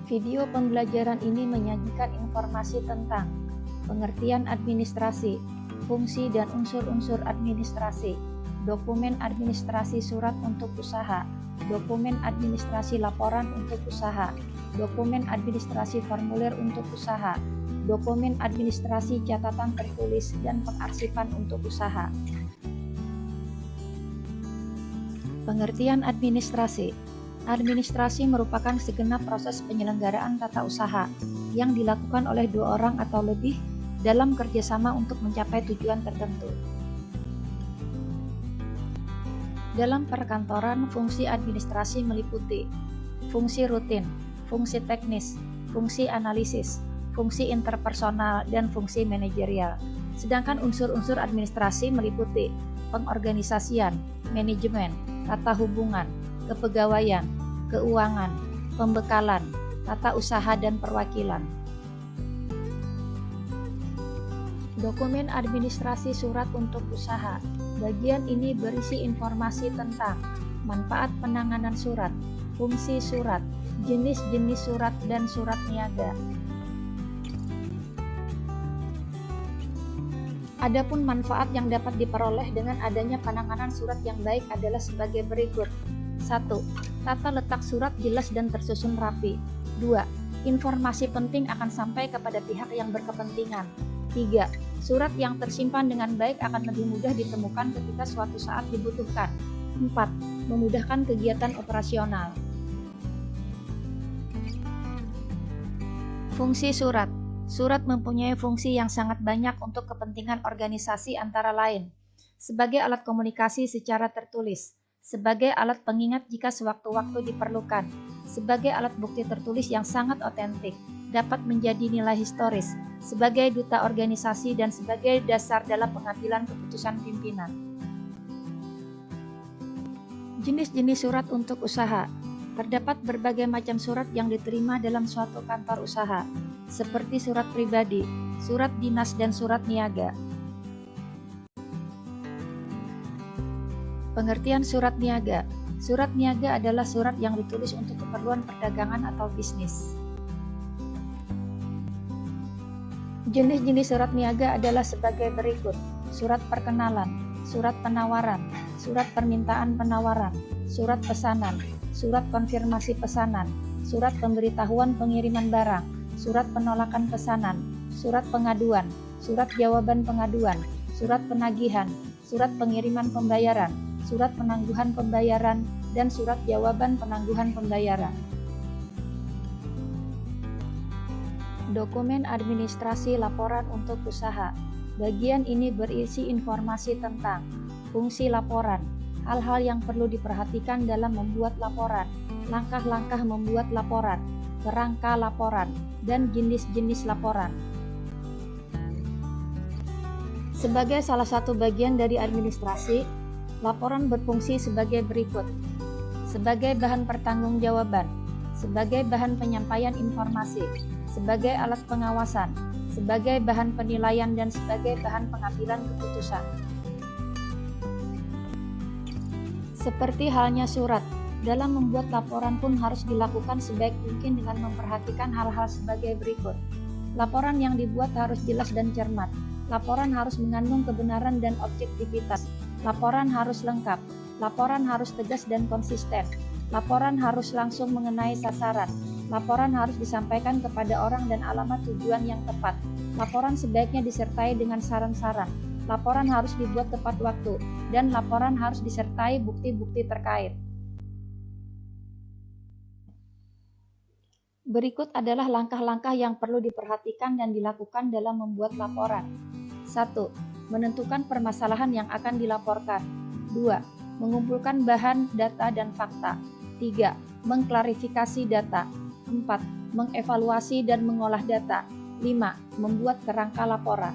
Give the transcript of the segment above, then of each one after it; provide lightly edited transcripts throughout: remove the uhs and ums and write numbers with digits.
Video pembelajaran ini menyajikan informasi tentang pengertian administrasi, fungsi dan unsur-unsur administrasi, dokumen administrasi surat untuk usaha, dokumen administrasi laporan untuk usaha, dokumen administrasi formulir untuk usaha, dokumen administrasi catatan tertulis dan pengarsipan untuk usaha. Pengertian administrasi. Administrasi merupakan segenap proses penyelenggaraan tata usaha yang dilakukan oleh dua orang atau lebih dalam kerjasama untuk mencapai tujuan tertentu. Dalam perkantoran, fungsi administrasi meliputi fungsi rutin, fungsi teknis, fungsi analisis, fungsi interpersonal, dan fungsi manajerial. Sedangkan unsur-unsur administrasi meliputi pengorganisasian, manajemen, tata hubungan, kepegawaian, keuangan, pembekalan, tata usaha dan perwakilan. Dokumen administrasi surat untuk usaha. Bagian ini berisi informasi tentang manfaat penanganan surat, fungsi surat, jenis-jenis surat dan surat niaga. Adapun manfaat yang dapat diperoleh dengan adanya penanganan surat yang baik adalah sebagai berikut. 1. Tata letak surat jelas dan tersusun rapi. 2. Informasi penting akan sampai kepada pihak yang berkepentingan. 3. Surat yang tersimpan dengan baik akan lebih mudah ditemukan ketika suatu saat dibutuhkan. 4. Memudahkan kegiatan operasional. Fungsi surat. Surat mempunyai fungsi yang sangat banyak untuk kepentingan organisasi, antara lain sebagai alat komunikasi secara tertulis, sebagai alat pengingat jika sewaktu-waktu diperlukan, sebagai alat bukti tertulis yang sangat otentik, dapat menjadi nilai historis, sebagai duta organisasi, dan sebagai dasar dalam pengambilan keputusan pimpinan. Jenis-jenis surat untuk usaha. Terdapat berbagai macam surat yang diterima dalam suatu kantor usaha, seperti surat pribadi, surat dinas, dan surat niaga. Pengertian surat niaga. Surat niaga adalah surat yang ditulis untuk keperluan perdagangan atau bisnis. Jenis-jenis surat niaga adalah sebagai berikut: surat perkenalan, surat penawaran, surat permintaan penawaran, surat pesanan, surat konfirmasi pesanan, surat pemberitahuan pengiriman barang, surat penolakan pesanan, surat pengaduan, surat jawaban pengaduan, surat penagihan, surat pengiriman pembayaran, surat penangguhan pembayaran, dan surat jawaban penangguhan pembayaran. Dokumen administrasi laporan untuk usaha. Bagian ini berisi informasi tentang fungsi laporan, hal-hal yang perlu diperhatikan dalam membuat laporan, langkah-langkah membuat laporan, kerangka laporan, dan jenis-jenis laporan. Sebagai salah satu bagian dari administrasi, laporan berfungsi sebagai berikut: sebagai bahan pertanggungjawaban, sebagai bahan penyampaian informasi, sebagai alat pengawasan, sebagai bahan penilaian, dan sebagai bahan pengambilan keputusan. Seperti halnya surat, dalam membuat laporan pun harus dilakukan sebaik mungkin dengan memperhatikan hal-hal sebagai berikut. Laporan yang dibuat harus jelas dan cermat. Laporan harus mengandung kebenaran dan objektivitas. Laporan harus lengkap. Laporan harus tegas dan konsisten. Laporan harus langsung mengenai sasaran. Laporan harus disampaikan kepada orang dan alamat tujuan yang tepat. Laporan sebaiknya disertai dengan saran-saran. Laporan harus dibuat tepat waktu, dan laporan harus disertai bukti-bukti terkait. Berikut adalah langkah-langkah yang perlu diperhatikan dan dilakukan dalam membuat laporan. 1. Menentukan permasalahan yang akan dilaporkan. 2. Mengumpulkan bahan, data, dan fakta. 3. Mengklarifikasi data. 4. Mengevaluasi dan mengolah data. 5. Membuat kerangka laporan.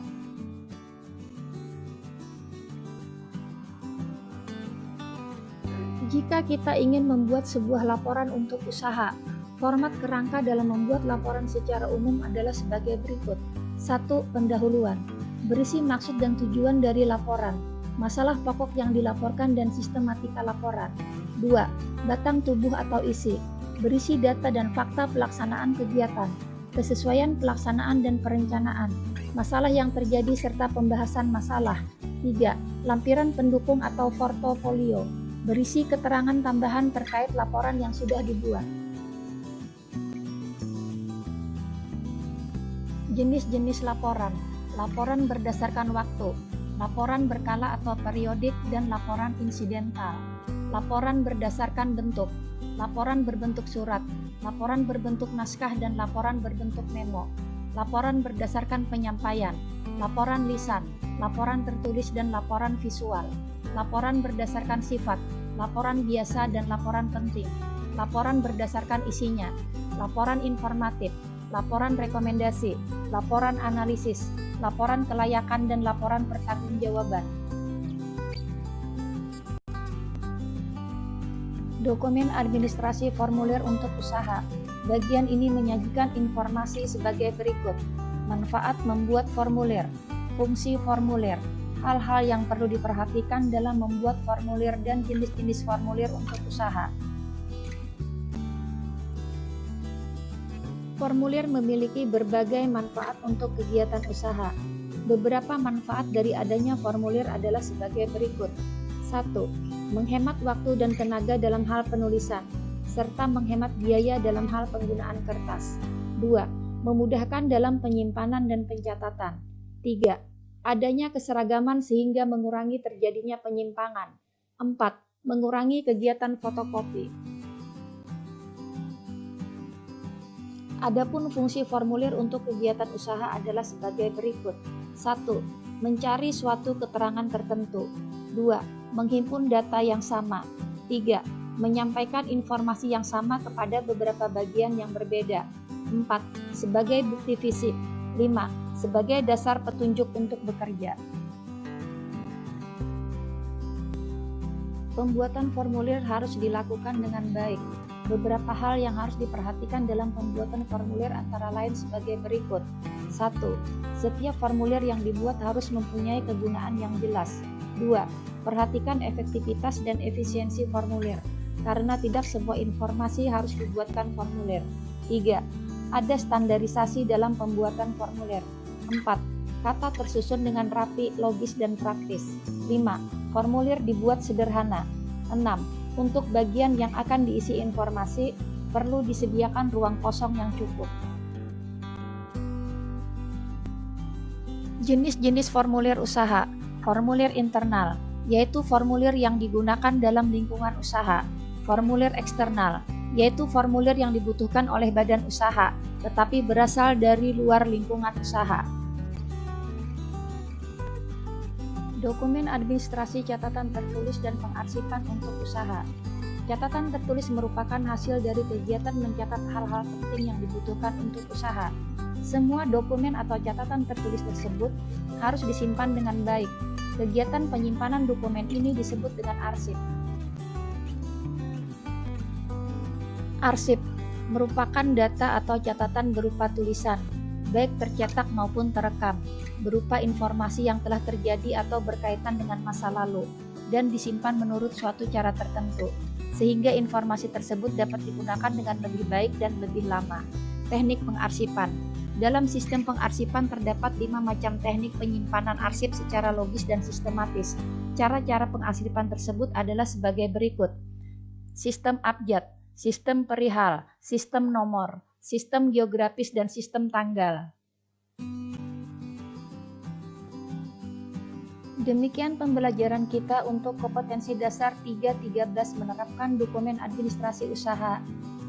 Jika kita ingin membuat sebuah laporan untuk usaha, format kerangka dalam membuat laporan secara umum adalah sebagai berikut. 1. Pendahuluan. Berisi maksud dan tujuan dari laporan, masalah pokok yang dilaporkan, dan sistematika laporan. 2. Batang tubuh atau isi. berisi data dan fakta pelaksanaan kegiatan, kesesuaian pelaksanaan dan perencanaan, masalah yang terjadi serta pembahasan masalah. 3. Lampiran pendukung atau portofolio, berisi keterangan tambahan terkait laporan yang sudah dibuat. Jenis-jenis laporan: laporan berdasarkan waktu, laporan berkala atau periodik, dan laporan insidental. Laporan berdasarkan bentuk: laporan berbentuk surat, laporan berbentuk naskah, dan laporan berbentuk memo. Laporan berdasarkan penyampaian: laporan lisan, laporan tertulis, dan laporan visual. Laporan berdasarkan sifat: laporan biasa dan laporan penting. Laporan berdasarkan isinya: laporan informatif, laporan rekomendasi, laporan analisis, laporan kelayakan, dan laporan pertanggungjawaban. Dokumen administrasi formulir untuk usaha. Bagian ini menyajikan informasi sebagai berikut: manfaat membuat formulir, fungsi formulir, hal-hal yang perlu diperhatikan dalam membuat formulir, dan jenis-jenis formulir untuk usaha. Formulir memiliki berbagai manfaat untuk kegiatan usaha. Beberapa manfaat dari adanya formulir adalah sebagai berikut. 1. Menghemat waktu dan tenaga dalam hal penulisan, serta menghemat biaya dalam hal penggunaan kertas. 2. Memudahkan dalam penyimpanan dan pencatatan. 3. Adanya keseragaman sehingga mengurangi terjadinya penyimpangan. 4. Mengurangi kegiatan fotokopi. Adapun fungsi formulir untuk kegiatan usaha adalah sebagai berikut. 1. Mencari suatu keterangan tertentu. 2. Menghimpun data yang sama. 3. Menyampaikan informasi yang sama kepada beberapa bagian yang berbeda. 4. Sebagai bukti fisik. 5. Sebagai dasar petunjuk untuk bekerja. Pembuatan formulir harus dilakukan dengan baik. Beberapa hal yang harus diperhatikan dalam pembuatan formulir antara lain sebagai berikut. 1. Setiap formulir yang dibuat harus mempunyai kegunaan yang jelas. 2. Perhatikan efektivitas dan efisiensi formulir, karena tidak semua informasi harus dibuatkan formulir. 3. Ada standarisasi dalam pembuatan formulir. 4. Kata tersusun dengan rapi, logis, dan praktis. 5. Formulir dibuat sederhana. 6. Untuk bagian yang akan diisi informasi, perlu disediakan ruang kosong yang cukup. Jenis-jenis formulir usaha. Formulir internal, yaitu formulir yang digunakan dalam lingkungan usaha. Formulir eksternal, yaitu formulir yang dibutuhkan oleh badan usaha, tetapi berasal dari luar lingkungan usaha. Dokumen administrasi catatan tertulis dan pengarsipan untuk usaha. Catatan tertulis merupakan hasil dari kegiatan mencatat hal-hal penting yang dibutuhkan untuk usaha. Semua dokumen atau catatan tertulis tersebut harus disimpan dengan baik. Kegiatan penyimpanan dokumen ini disebut dengan arsip. Arsip merupakan data atau catatan berupa tulisan, baik tercetak maupun terekam, berupa informasi yang telah terjadi atau berkaitan dengan masa lalu, dan disimpan menurut suatu cara tertentu, sehingga informasi tersebut dapat digunakan dengan lebih baik dan lebih lama. Teknik pengarsipan. Dalam sistem pengarsipan terdapat 5 macam teknik penyimpanan arsip secara logis dan sistematis. Cara-cara pengarsipan tersebut adalah sebagai berikut. Sistem abjad, sistem perihal, sistem nomor, sistem geografis, dan sistem tanggal. Demikian pembelajaran kita untuk kompetensi dasar 3.13 menerapkan dokumen administrasi usaha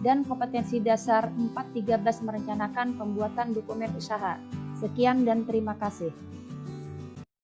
dan kompetensi dasar 4.13 merencanakan pembuatan dokumen usaha. Sekian dan terima kasih.